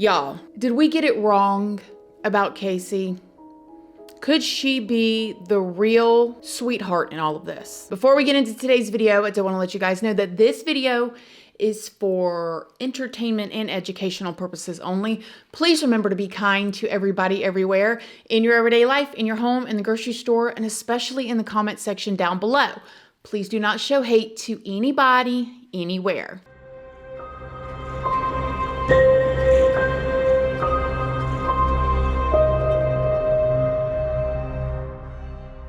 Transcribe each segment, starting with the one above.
Y'all, did we get it wrong about Casey? Could she be the real sweetheart in all of this? Before we get into today's video, I do want to let you guys know that this video is for entertainment and educational purposes only. Please remember to be kind to everybody everywhere in your everyday life, in your home, in the grocery store, and especially in the comment section down below. Please do not show hate to anybody, anywhere.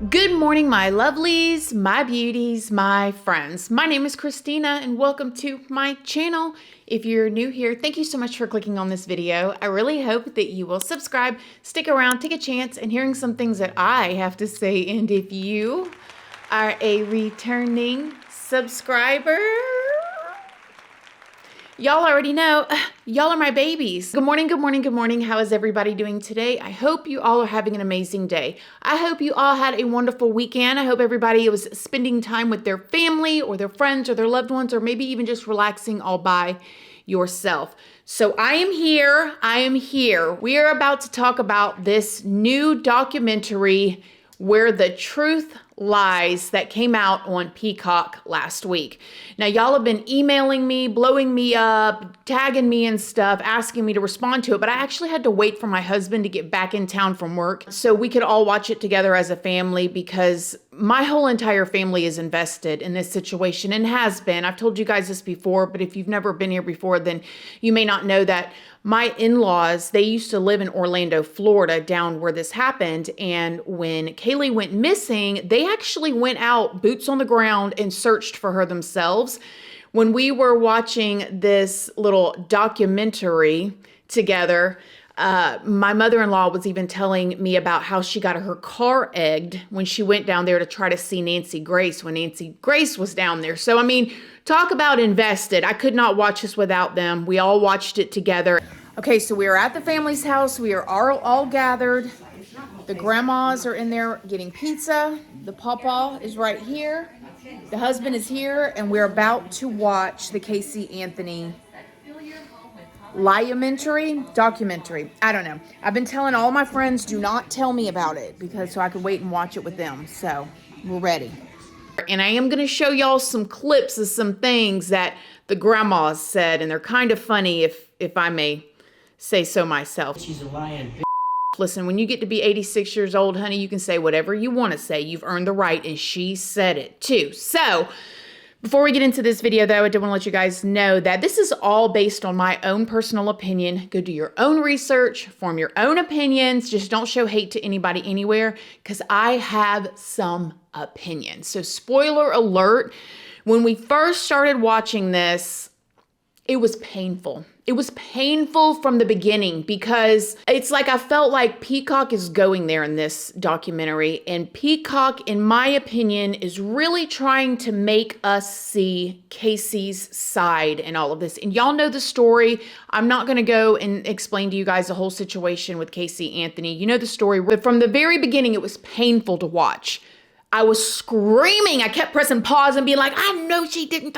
Good morning, my lovelies, my beauties, my friends. My name is Christina and welcome to my channel. If you're new here, thank you so much for clicking on this video. I really hope that you will subscribe, stick around, take a chance in hearing some things that I have to say. And if you are a returning subscriber, y'all already know, y'all are my babies. Good morning, good morning, good morning. How is everybody doing today? I hope you all are having an amazing day. I hope you all had a wonderful weekend. I hope everybody was spending time with their family or their friends or their loved ones, or maybe even just relaxing all by yourself. So I am here. We are about to talk about this new documentary, Where the Truth Lies, that came out on Peacock last week. Now, y'all have been emailing me, blowing me up, tagging me and stuff, asking me to respond to it, but I actually had to wait for my husband to get back in town from work so we could all watch it together as a family, because my whole entire family is invested in this situation and has been. I've told you guys this before, but if you've never been here before, then you may not know that my in-laws, they used to live in Orlando, Florida, down where this happened. And when Kaylee went missing, they actually went out, boots on the ground, and searched for her themselves. When we were watching this little documentary together, my mother-in-law was even telling me about how she got her car egged when she went down there to try to see Nancy Grace when Nancy Grace was down there. So, I mean, talk about invested. I could not watch this without them. We all watched it together. Okay, so we are at the family's house. We are all gathered. The grandmas are in there getting pizza. The pawpaw is right here. The husband is here, and we're about to watch the Casey Anthony documentary. I don't know. I've been telling all my friends, do not tell me about it, because so I could wait and watch it with them. So we're ready. And I am going to show y'all some clips of some things that the grandmas said, and they're kind of funny, if I may say so myself. She's a lying bitch. Listen, when you get to be 86 years old, honey, you can say whatever you want to say. You've earned the right, and she said it too. So before we get into this video, though, I do want to let you guys know that this is all based on my own personal opinion. Go do your own research, form your own opinions. Just don't show hate to anybody anywhere, because I have some opinions. So spoiler alert, when we first started watching this, it was painful. It was painful from the beginning, because it's like I felt like Peacock is going there in this documentary. And Peacock, in my opinion, is really trying to make us see Casey's side in all of this. And y'all know the story. I'm not going to go and explain to you guys the whole situation with Casey Anthony. You know the story. But from the very beginning, it was painful to watch. I was screaming. I kept pressing pause and being like, I know she didn't.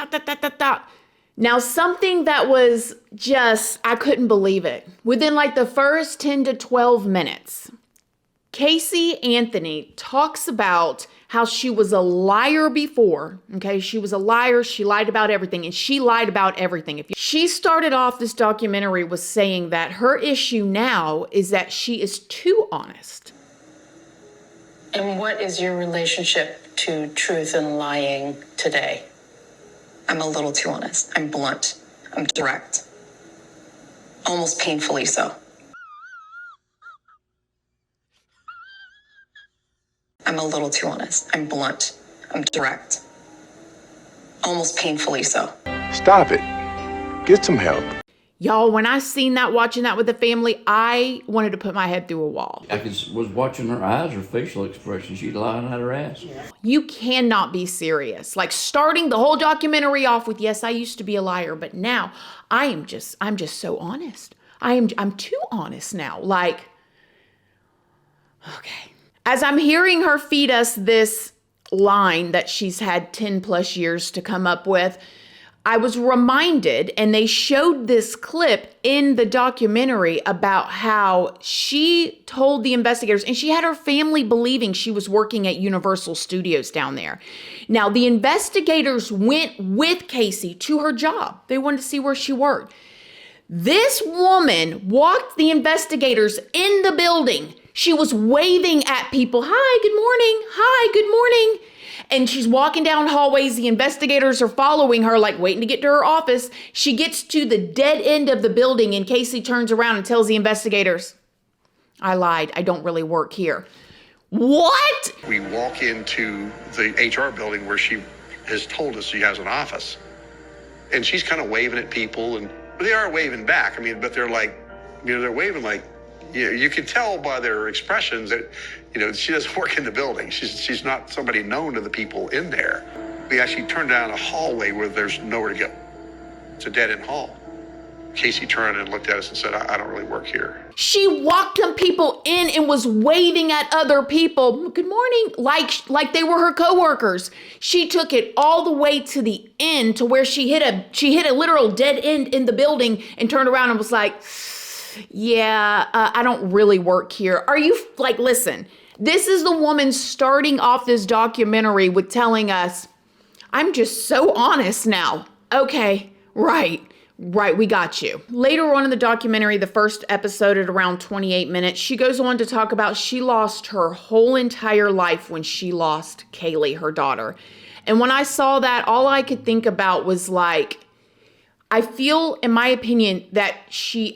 Now, something that was just, I couldn't believe it. Within like the first 10 to 12 minutes, Casey Anthony talks about how she was a liar before. Okay, she was a liar. She lied about everything, and she lied about everything. She started off this documentary with saying that her issue now is that she is too honest. And what is your relationship to truth and lying today? I'm a little too honest. I'm blunt. I'm direct. Almost painfully so. I'm a little too honest. I'm blunt. I'm direct. Almost painfully so. Stop it. Get some help. Y'all, when I seen that, watching that with the family, I wanted to put my head through a wall. I was watching her eyes, her facial expression. She's lying out her ass. You cannot be serious. Like, starting the whole documentary off with, yes, I used to be a liar, but now I'm just so honest. I'm too honest now. Like, okay. As I'm hearing her feed us this line that she's had 10 plus years to come up with, I was reminded, and they showed this clip in the documentary about how she told the investigators, and she had her family believing she was working at Universal Studios down there. Now, the investigators went with Casey to her job. They wanted to see where she worked. This woman walked the investigators in the building. She was waving at people. Hi, good morning. Hi, good morning. And she's walking down hallways. The investigators are following her, like waiting to get to her office. She gets to the dead end of the building, and Casey turns around and tells the investigators, I lied. I don't really work here. What? We walk into the HR building where she has told us she has an office. And she's kind of waving at people, and they are waving back. I mean, but they're like, they're waving like, you can tell by their expressions that, she doesn't work in the building. She's not somebody known to the people in there. We actually turned down a hallway where there's nowhere to go. It's a dead-end hall. Casey turned and looked at us and said, I don't really work here. She walked them people in and was waving at other people. Good morning. Like they were her coworkers. She took it all the way to the end to where she hit a literal dead end in the building and turned around and was like, yeah, I don't really work here. Are you listen, this is the woman starting off this documentary with telling us, I'm just so honest now. Okay, right, we got you. Later on in the documentary, the first episode at around 28 minutes, she goes on to talk about she lost her whole entire life when she lost Kaylee, her daughter. And when I saw that, all I could think about was I feel, in my opinion, that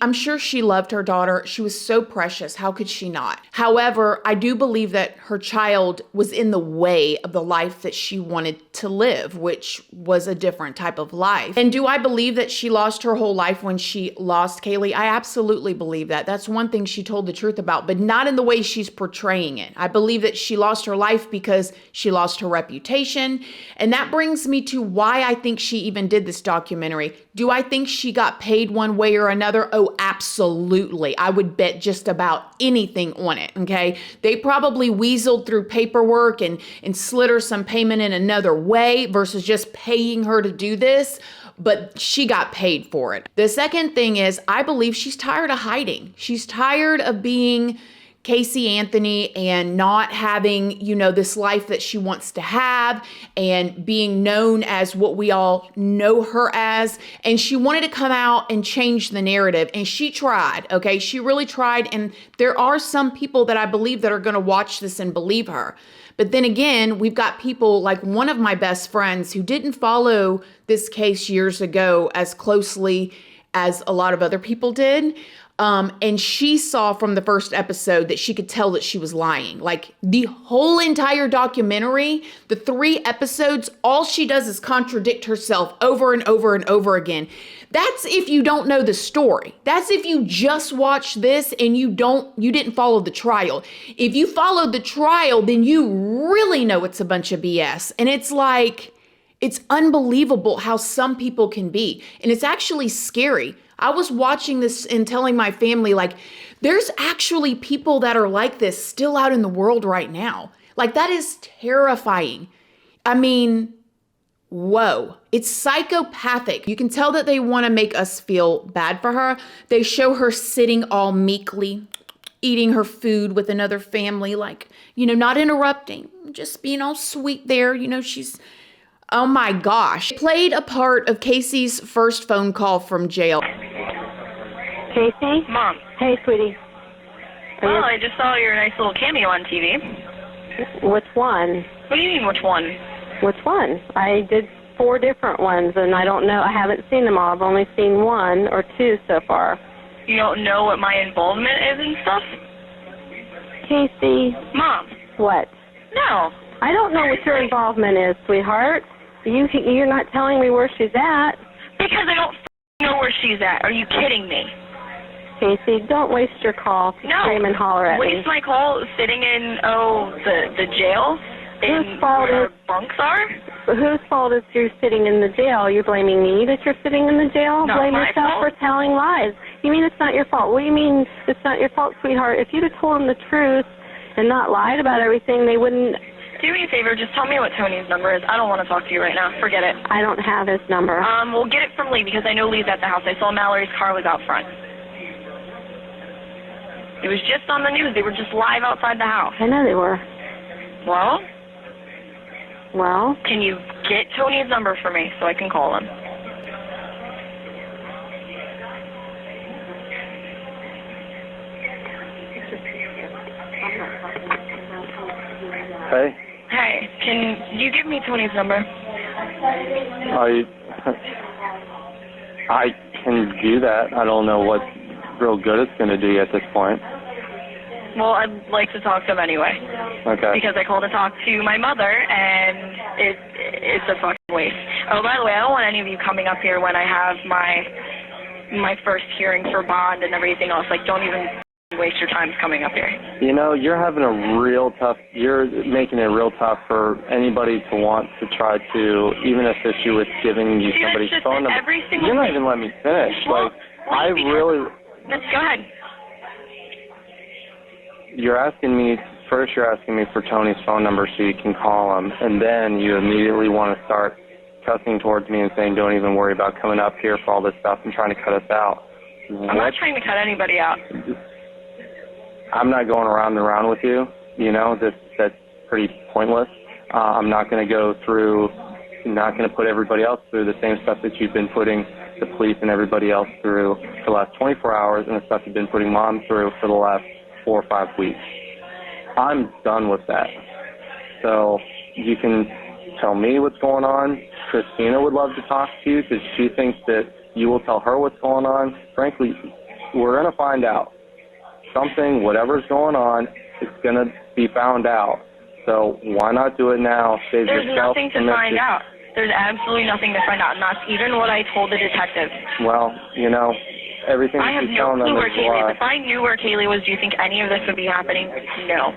I'm sure she loved her daughter. She was so precious. How could she not? However, I do believe that her child was in the way of the life that she wanted to live, which was a different type of life. And do I believe that she lost her whole life when she lost Kaylee? I absolutely believe that. That's one thing she told the truth about, but not in the way she's portraying it. I believe that she lost her life because she lost her reputation. And that brings me to why I think she even did this documentary. Do I think she got paid one way or another? Oh, absolutely. I would bet just about anything on it, okay? They probably weaseled through paperwork and slid her some payment in another way versus just paying her to do this, but she got paid for it. The second thing is, I believe she's tired of hiding. She's tired of being Casey Anthony and not having, this life that she wants to have and being known as what we all know her as. And she wanted to come out and change the narrative. And she tried, okay? She really tried. And there are some people that I believe that are going to watch this and believe her. But then again, we've got people like one of my best friends who didn't follow this case years ago as closely as a lot of other people did. And she saw from the first episode that she could tell that she was lying. Like the whole entire documentary, the 3 episodes, all she does is contradict herself over and over and over again. That's if you don't know the story. That's if you just watch this and you didn't follow the trial. If you followed the trial, then you really know it's a bunch of BS. And it's unbelievable how some people can be. And it's actually scary. I was watching this and telling my family, there's actually people that are like this still out in the world right now. That is terrifying. I mean, whoa. It's psychopathic. You can tell that they want to make us feel bad for her. They show her sitting all meekly, eating her food with another family, not interrupting, just being all sweet there. She's... Oh my gosh. Played a part of Casey's first phone call from jail. Casey? Mom. Hey, sweetie. Well, I just saw your nice little cameo on TV. Which one? What do you mean, which one? Which one? I did 4 different ones, and I don't know. I haven't seen them all. I've only seen 1 or 2 so far. You don't know what my involvement is and stuff? Casey. Mom. What? No. I don't know what your involvement is, sweetheart. You're not telling me where she's at. Because I don't know where she's at. Are you kidding me? Casey, don't waste your call to scream and holler at me. Waste my call sitting in, the jail? Whose fault is... bunks are? Whose fault is you sitting in the jail? You're blaming me that you're sitting in the jail? Not Blame my yourself fault. for telling lies. You mean it's not your fault? What do you mean it's not your fault, sweetheart? If you'd have told them the truth and not lied about everything, they wouldn't Do me a favor, just tell me what Tony's number is. I don't want to talk to you right now. Forget it. I don't have his number. We'll get it from Lee because I know Lee's at the house. I saw Mallory's car was out front. It was just on the news. They were just live outside the house. I know they were. Well, Well, can you get Tony's number for me so I can call him? Hey, Hey, can you give me Tony's number? I can do that. I don't know what real good it's going to do you at this point. Well, I'd like to talk to him anyway. Okay. Because I called to talk to my mother, and it's a fucking waste. Oh, by the way, I don't want any of you coming up here when I have my first hearing for bond and everything else. Like, don't even waste your time coming up here. You know, you're making it real tough for anybody to want to try to even assist you with giving you somebody's phone number. You're not even letting me finish. Well, Let's go ahead. You're asking me for Tony's phone number so you can call him, and then you immediately want to start cussing towards me and saying, don't even worry about coming up here for all this stuff and trying to cut us out. I'm not trying to cut anybody out. I'm not going around and around with you. You know, that's pretty pointless. I'm not going to put everybody else through the same stuff that you've been putting the police and everybody else through for the last 24 hours and the stuff you've been putting Mom through for the last 4 or 5 weeks. I'm done with that. So you can tell me what's going on. Christina would love to talk to you because she thinks that you will tell her what's going on. Frankly, we're going to find out. Whatever's going on, it's going to be found out. So why not do it now? There's nothing to find out. There's absolutely nothing to find out, and that's even what I told the detective. Well, you know, everything I have she's no telling them clue where is a Kaylee lie. is. If I knew where Kaylee was, do you think any of this would be happening? No.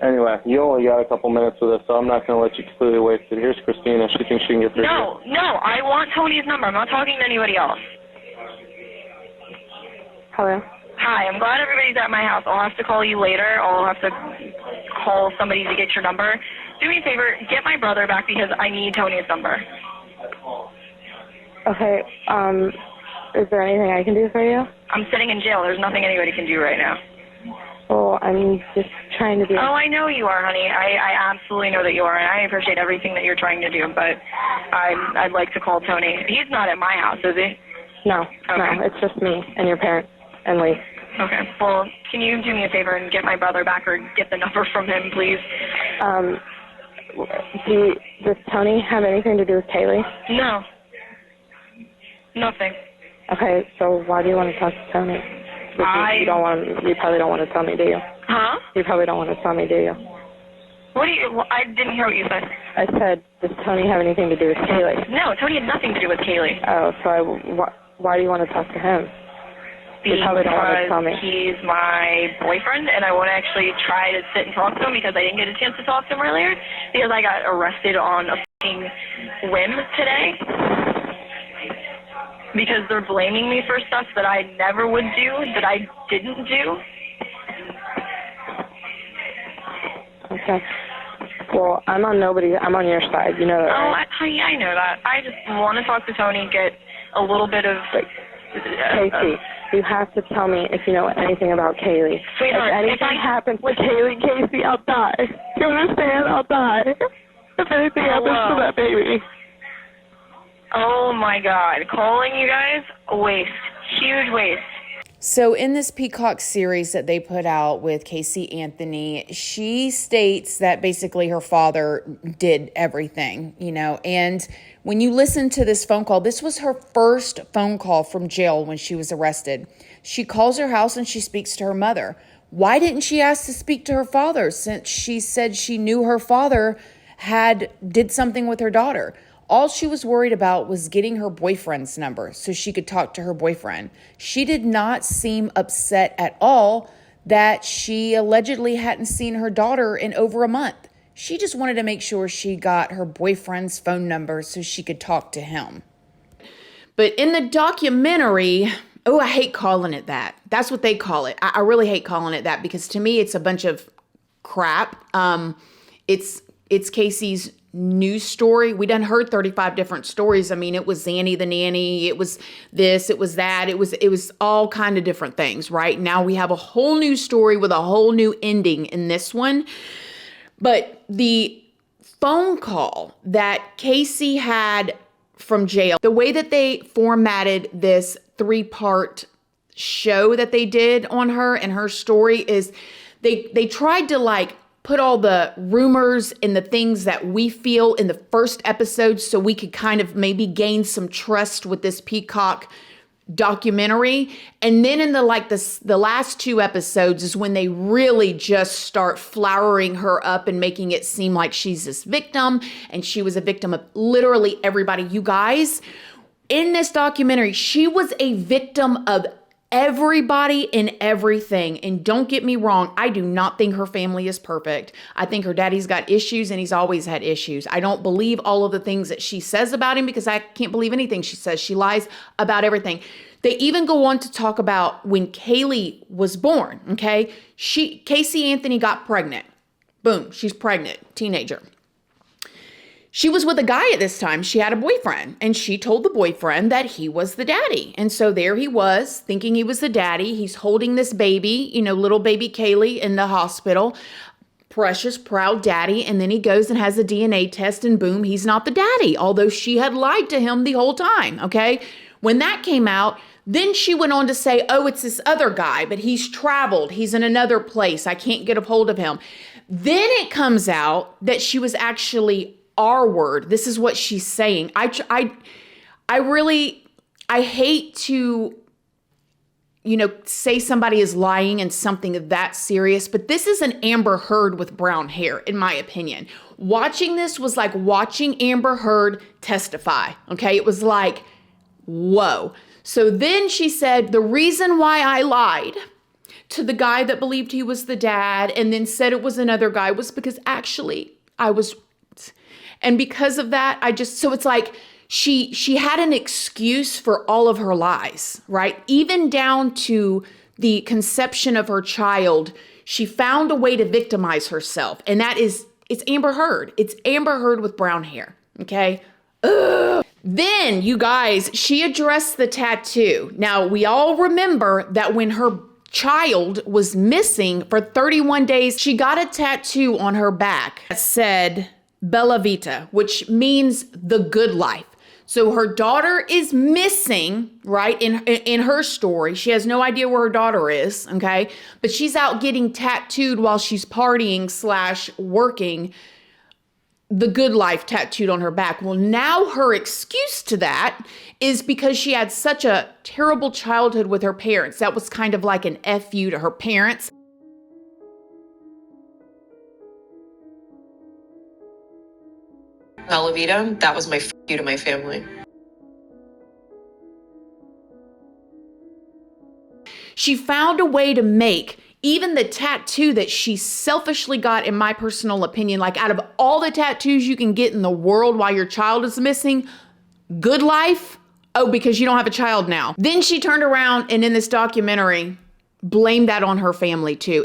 Anyway, you only got a couple minutes with this, so I'm not going to let you completely waste it. Here's Christina. She thinks she can get through to you. No, I want Tony's number. I'm not talking to anybody else. hello. Hi, I'm glad everybody's at my house. I'll have to call you later. I'll have to call somebody to get your number. Do me a favor, get my brother back because I need Tony's number. Okay, is there anything I can do for you? I'm sitting in jail. There's nothing anybody can do right now. Well, I'm just trying to be... Oh, I know you are, honey. I absolutely know that you are, and I appreciate everything that you're trying to do, but I'd like to call Tony. He's not at my house, is he? No, Okay. no, it's just me and your parents and Lee. Okay. Well, can you do me a favor and get my brother back or get the number from him, please? Does Tony have anything to do with Kaylee? No. Nothing. Okay, so why do you want to talk to Tony? You probably don't want to tell me, do you? Huh? You probably don't want to tell me, do you? I didn't hear what you said. I said, does Tony have anything to do with Kaylee? No, Tony had nothing to do with Kaylee. Oh, so why do you want to talk to him? You probably don't want to tell me. He's my boyfriend, and I want to actually try to sit and talk to him because I didn't get a chance to talk to him earlier because I got arrested on a f***ing whim today because they're blaming me for stuff that I never would do, that I didn't do. Okay. Well, I'm on your side. You know that, right? Honey, I know that. I just want to talk to Tony, get a little bit of... Casey, you have to tell me if you know anything about Kaylee. Sweetheart, if anything happens to Kaylee, Casey, I'll die. You understand? I'll die. If anything happens to that baby. Oh, my God. Calling you guys? Waste. Huge waste. So in this Peacock series that they put out with Casey Anthony, she states that basically her father did everything, and when you listen to this phone call, this was her first phone call from jail when she was arrested. She calls her house and she speaks to her mother. Why didn't she ask to speak to her father since she said she knew her father did something with her daughter? All she was worried about was getting her boyfriend's number so she could talk to her boyfriend. She did not seem upset at all that she allegedly hadn't seen her daughter in over a month. She just wanted to make sure she got her boyfriend's phone number so she could talk to him. But in the documentary, I hate calling it that. That's what they call it. I really hate calling it that because to me it's a bunch of crap. It's Casey's news story. We done heard 35 different stories. I mean, it was Zanny the nanny, it was this, it was that, it was all kind of different things, right? Now we have a whole new story with a whole new ending in this one. But the phone call that Casey had from jail, the way that they formatted this 3-part show that they did on her and her story is they tried to like put all the rumors and the things that we feel in the first episode so we could kind of maybe gain some trust with this Peacock documentary. And then in the last 2 episodes is when they really just start flowering her up and making it seem like she's this victim, and she was a victim of literally everybody. You guys, in this documentary, she was a victim of everybody and everything. And don't get me wrong, I do not think her family is perfect. I think her daddy's got issues and he's always had issues. I don't believe all of the things that she says about him because I can't believe anything she says. She lies about everything. They even go on to talk about when Kaylee was born, okay? Casey Anthony got pregnant. Boom, she's pregnant, teenager. She was with a guy at this time. She had a boyfriend, and she told the boyfriend that he was the daddy. And so there he was, thinking he was the daddy. He's holding this baby, little baby Kaylee in the hospital. Precious, proud daddy. And then he goes and has a DNA test, and boom, he's not the daddy, although she had lied to him the whole time, okay? When that came out, then she went on to say, oh, it's this other guy, but he's traveled. He's in another place. I can't get a hold of him. Then it comes out that she was actually R-word. This is what she's saying. I hate to, say somebody is lying in something that serious, but this is an Amber Heard with brown hair, in my opinion. Watching this was like watching Amber Heard testify, okay? It was like, whoa. So then she said, the reason why I lied to the guy that believed he was the dad and then said it was another guy was because actually I was. And because of that, so it's like she had an excuse for all of her lies, right? Even down to the conception of her child, she found a way to victimize herself. And it's Amber Heard. It's Amber Heard with brown hair, okay? Ugh. Then, you guys, she addressed the tattoo. Now, we all remember that when her child was missing for 31 days, she got a tattoo on her back that said Bella Vita, which means the good life. So her daughter is missing, right? In her story, she has no idea where her daughter is, okay? But she's out getting tattooed while she's partying / working, the good life tattooed on her back. Well, now her excuse to that is because she had such a terrible childhood with her parents. That was kind of like an FU to her parents. Bella Vita, that was my you to my family. She found a way to make even the tattoo that she selfishly got, in my personal opinion, like out of all the tattoos you can get in the world while your child is missing, good life, oh, because you don't have a child now. Then she turned around and in this documentary, blamed that on her family too.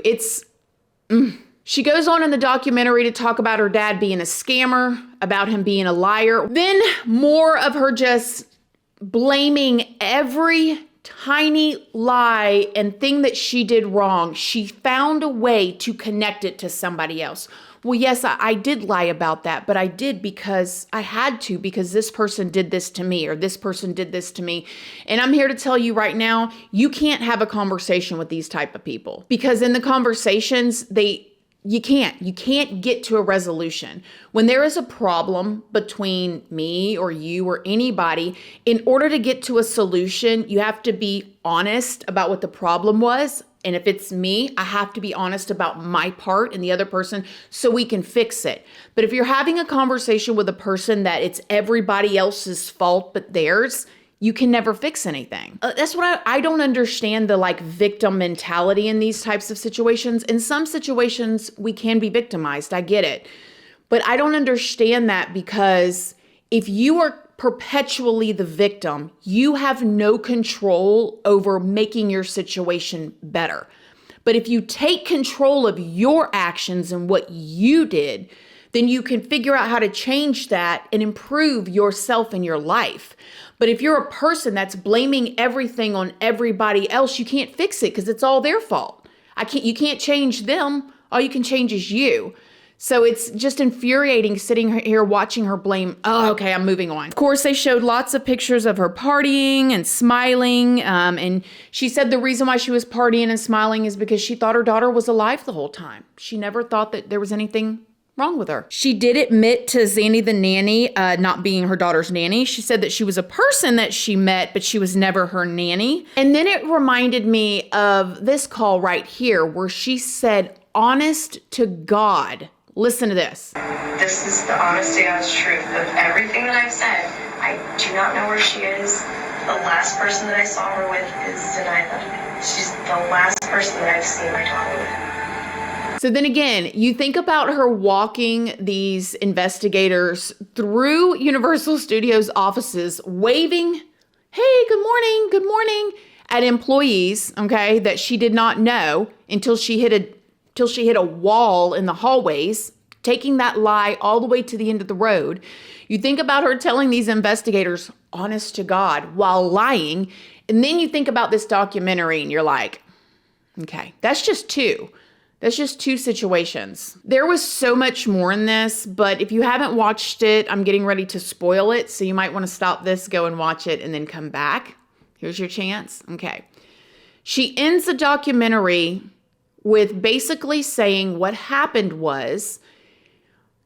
She goes on in the documentary to talk about her dad being a scammer, about him being a liar. Then more of her just blaming every tiny lie and thing that she did wrong. She found a way to connect it to somebody else. Well, yes, I did lie about that, but I did because I had to, because this person did this to me or this person did this to me. And I'm here to tell you right now, you can't have a conversation with these type of people because in the conversations, you can't get to a resolution. When there is a problem between me or you or anybody, in order to get to a solution, you have to be honest about what the problem was. And if it's me, I have to be honest about my part and the other person so we can fix it. But if you're having a conversation with a person that it's everybody else's fault but theirs, you can never fix anything. That's what I don't understand, the victim mentality in these types of situations. In some situations, we can be victimized. I get it. But I don't understand that because if you are perpetually the victim, you have no control over making your situation better. But if you take control of your actions and what you did, then you can figure out how to change that and improve yourself and your life. But if you're a person that's blaming everything on everybody else, you can't fix it because it's all their fault. You can't change them. All you can change is you. So it's just infuriating sitting here watching her blame. Oh, okay, I'm moving on. Of course, they showed lots of pictures of her partying and smiling. And she said the reason why she was partying and smiling is because she thought her daughter was alive the whole time. She never thought that there was anything wrong with her. She did admit to Zanny the nanny not being her daughter's nanny. She said that she was a person that she met, but she was never her nanny. And then it reminded me of this call right here where she said, honest to God. Listen to this. This is the honest to God's truth of everything that I've said. I do not know where she is. The last person that I saw her with is Zanila. She's the last person that I've seen my daughter with. So then again, you think about her walking these investigators through Universal Studios offices, waving, hey, good morning, at employees, okay, that she did not know until she hit a wall in the hallways, taking that lie all the way to the end of the road. You think about her telling these investigators, honest to God, while lying, and then you think about this documentary and you're like, okay, that's just two. That's just two situations. There was so much more in this, but if you haven't watched it, I'm getting ready to spoil it. So you might want to stop this, go and watch it, and then come back. Here's your chance. Okay. She ends the documentary with basically saying what happened was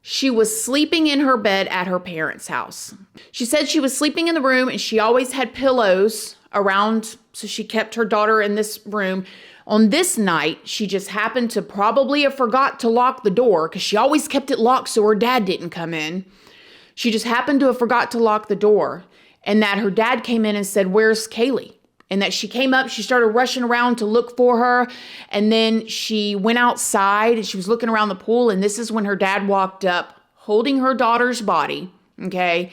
she was sleeping in her bed at her parents' house. She said she was sleeping in the room and she always had pillows around, so she kept her daughter in this room. On this night, she just happened to probably have forgot to lock the door because she always kept it locked so her dad didn't come in. She just happened to have forgot to lock the door, and that her dad came in and said, where's Kaylee? And that she came up, she started rushing around to look for her. And then she went outside and she was looking around the pool. And this is when her dad walked up holding her daughter's body, okay,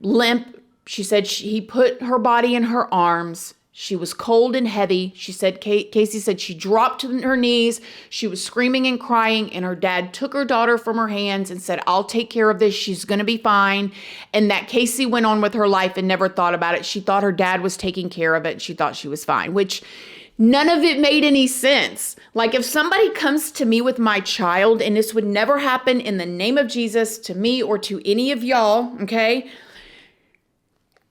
limp. She said he put her body in her arms. She was cold and heavy. She said, Casey said she dropped to her knees. She was screaming and crying, and her dad took her daughter from her hands and said, I'll take care of this. She's going to be fine. And that Casey went on with her life and never thought about it. She thought her dad was taking care of it, and she thought she was fine, which none of it made any sense. Like, if somebody comes to me with my child, and this would never happen in the name of Jesus to me or to any of y'all, okay?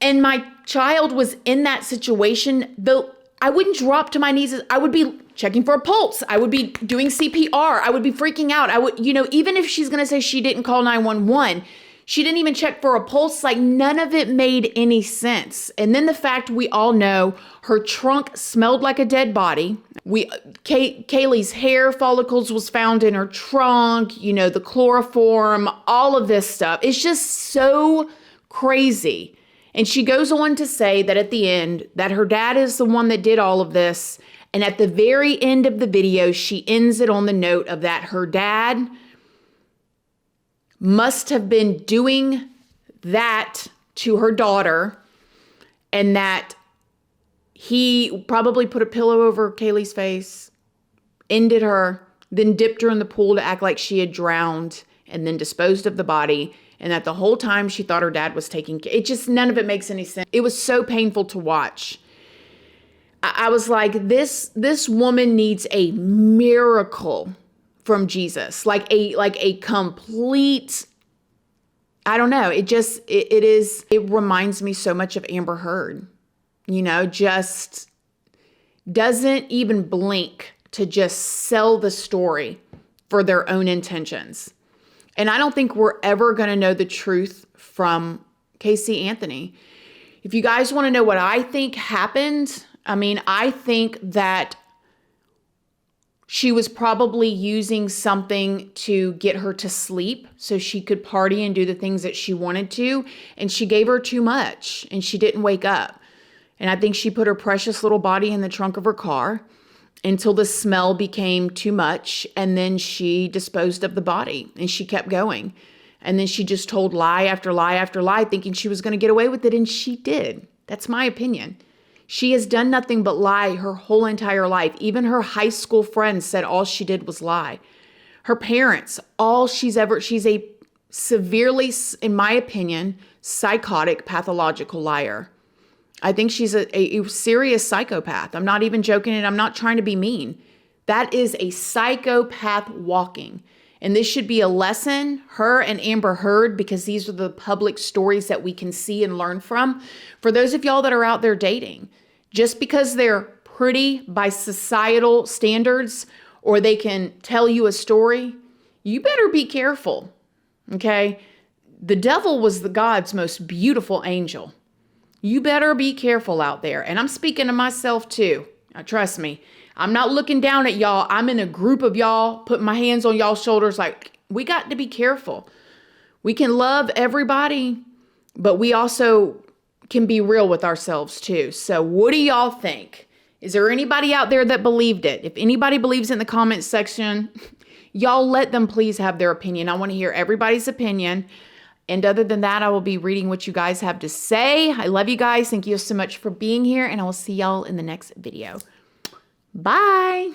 And my child was in that situation, though I wouldn't drop to my knees. I would be checking for a pulse. I would be doing CPR. I would be freaking out. I would, even if she's going to say she didn't call 911, she didn't even check for a pulse. Like, none of it made any sense. And then the fact we all know her trunk smelled like a dead body. Kaylee's hair follicles was found in her trunk, the chloroform, all of this stuff. It's just so crazy. And she goes on to say that at the end, that her dad is the one that did all of this. And at the very end of the video, she ends it on the note of that her dad must have been doing that to her daughter, and that he probably put a pillow over Kaylee's face, ended her, then dipped her in the pool to act like she had drowned, and then disposed of the body. And that the whole time she thought her dad was taking care. It just, none of it makes any sense. It was so painful to watch. I was like, this woman needs a miracle from Jesus. Like a complete, I don't know. It reminds me so much of Amber Heard. Just doesn't even blink to just sell the story for their own intentions. And I don't think we're ever going to know the truth from Casey Anthony. If you guys want to know what I think happened, I think that she was probably using something to get her to sleep so she could party and do the things that she wanted to. And she gave her too much and she didn't wake up. And I think she put her precious little body in the trunk of her car until the smell became too much, and then she disposed of the body, and she kept going. And then she just told lie after lie after lie, thinking she was going to get away with it, and she did. That's my opinion. She has done nothing but lie her whole entire life. Even her high school friends said all she did was lie. her parents, she's a severely, in my opinion, psychotic, pathological liar. I think she's a serious psychopath. I'm not even joking, and I'm not trying to be mean. That is a psychopath walking. And this should be a lesson, her and Amber Heard, because these are the public stories that we can see and learn from. For those of y'all that are out there dating, just because they're pretty by societal standards or they can tell you a story, you better be careful, okay? The devil was the God's most beautiful angel. You better be careful out there. And I'm speaking to myself too. Now, trust me, I'm not looking down at y'all. I'm in a group of y'all, putting my hands on y'all's shoulders like, we got to be careful. We can love everybody, but we also can be real with ourselves too. So what do y'all think? Is there anybody out there that believed it? If anybody believes in the comments section, y'all let them please have their opinion. I want to hear everybody's opinion. And other than that, I will be reading what you guys have to say. I love you guys. Thank you so much for being here, and I will see y'all in the next video. Bye.